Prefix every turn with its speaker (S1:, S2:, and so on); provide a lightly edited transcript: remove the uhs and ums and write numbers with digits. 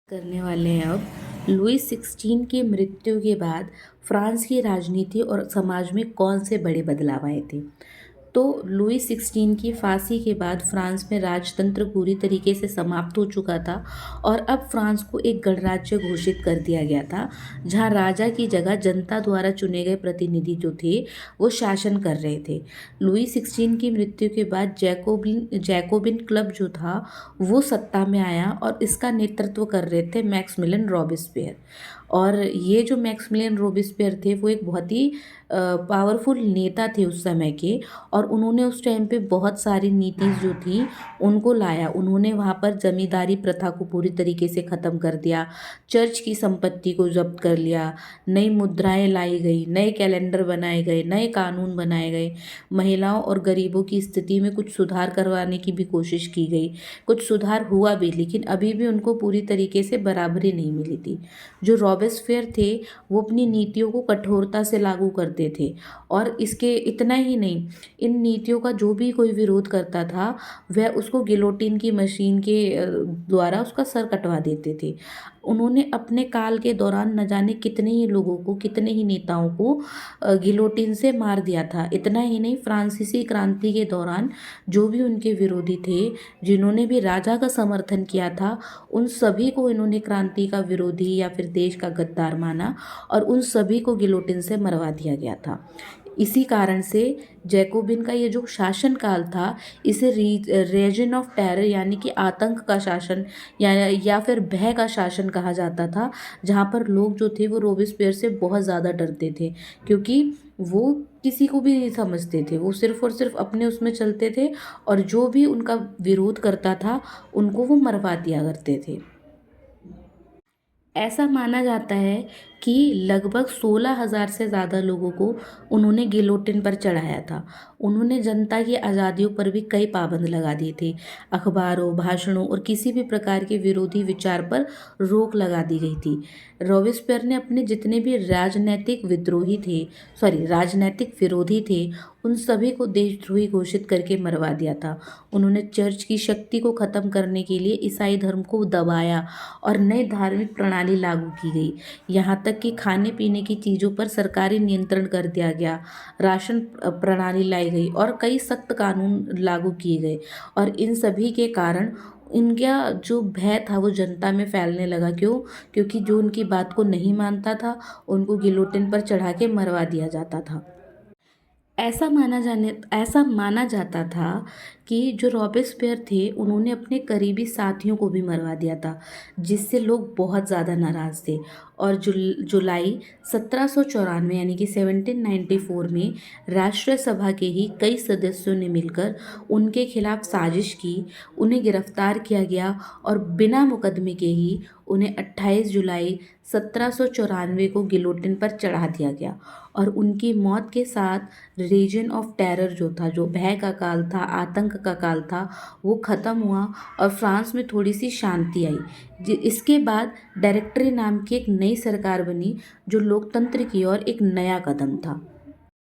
S1: करने वाले हैं अब लुई 16 की मृत्यु के बाद फ्रांस की राजनीति और समाज में कौन से बड़े बदलाव आए थे। तो लुई 16 की फांसी के बाद फ्रांस में राजतंत्र पूरी तरीके से समाप्त हो चुका था और अब फ्रांस को एक गणराज्य घोषित कर दिया गया था, जहां राजा की जगह जनता द्वारा चुने गए प्रतिनिधि जो थे वो शासन कर रहे थे। लुई 16 की मृत्यु के बाद जैकोबिन क्लब जो था वो सत्ता में आया और इसका नेतृत्व कर रहे थे मैक्समिलियन रॉबेस्पियर। और ये जो मैक्समिलियन रॉबेस्पियर थे वो एक बहुत ही पावरफुल नेता थे उस समय के, और उन्होंने उस टाइम पे बहुत सारी नीति जो थी उनको लाया। उन्होंने वहाँ पर जमींदारी प्रथा को पूरी तरीके से ख़त्म कर दिया, चर्च की संपत्ति को जब्त कर लिया, नई मुद्राएं लाई गई, नए कैलेंडर बनाए गए, नए कानून बनाए गए, महिलाओं और गरीबों की स्थिति में कुछ सुधार करवाने की भी कोशिश की गई। कुछ सुधार हुआ भी, लेकिन अभी भी उनको पूरी तरीके से बराबरी नहीं मिली थी। जो रॉबेस्पियर थे वो अपनी नीतियों को कठोरता से लागू करते थे, और इसके इतना ही नहीं, इन नीतियों का जो भी कोई विरोध करता था वह उसको गिलोटिन की मशीन के द्वारा उसका सर कटवा देते थे। उन्होंने अपने काल के दौरान न जाने कितने ही लोगों को, कितने ही नेताओं को गिलोटिन से मार दिया था। इतना ही नहीं, फ्रांसीसी क्रांति के दौरान जो भी उनके विरोधी थे, जिन्होंने भी राजा का समर्थन किया था, उन सभी को इन्होंने क्रांति का विरोधी या फिर देश का गद्दार माना और उन सभी को गिलोटिन से मरवा दिया गया था। इसी कारण से जैकोबिन का ये जो शासन काल था, इसे रीजन ऑफ टेरर यानी कि आतंक का शासन या फिर भय का शासन कहा जाता था, जहाँ पर लोग जो थे वो रॉबेस्पियर से बहुत ज़्यादा डरते थे, क्योंकि वो किसी को भी नहीं समझते थे। वो सिर्फ और सिर्फ अपने उसमें चलते थे, और जो भी उनका विरोध करता था उनको वो मरवा दिया करते थे। ऐसा माना जाता है कि लगभग 16,000 से ज़्यादा लोगों को उन्होंने गिलोटिन पर चढ़ाया था। उन्होंने जनता की आज़ादियों पर भी कई पाबंद लगा दिए थे। अखबारों, भाषणों और किसी भी प्रकार के विरोधी विचार पर रोक लगा दी गई थी। रॉबेस्पियर ने अपने जितने भी राजनैतिक विरोधी थे, उन सभी को देशद्रोही घोषित करके मरवा दिया था। उन्होंने चर्च की शक्ति को ख़त्म करने के लिए ईसाई धर्म को दबाया और नई धार्मिक प्रणाली लागू की गई। यहाँ तक कि खाने पीने की चीज़ों पर सरकारी नियंत्रण कर दिया गया, राशन प्रणाली लाई गई और कई सख्त कानून लागू किए गए। और इन सभी के कारण इनका जो भय था वो जनता में फैलने लगा। क्यों? क्योंकि जो उनकी बात को नहीं मानता था उनको गिलोटिन पर चढ़ा के मरवा दिया जाता था। ऐसा माना जाता था कि जो रॉबेस्पियर थे उन्होंने अपने करीबी साथियों को भी मरवा दिया था, जिससे लोग बहुत ज़्यादा नाराज़ थे। और जुलाई 1794 यानी कि 1794 में राष्ट्रीय सभा के ही कई सदस्यों ने मिलकर उनके खिलाफ साजिश की। उन्हें गिरफ्तार किया गया और बिना मुकदमे के ही उन्हें 28 जुलाई 1794 को गिलोटिन पर चढ़ा दिया गया। और उनकी मौत के साथ रीजन ऑफ टेरर जो था, जो भय का काल था, आतंक का काल था, वो ख़त्म हुआ और फ्रांस में थोड़ी सी शांति आई। इसके बाद डायरेक्टरी नाम की एक नई सरकार बनी, जो लोकतंत्र की ओर एक नया कदम था।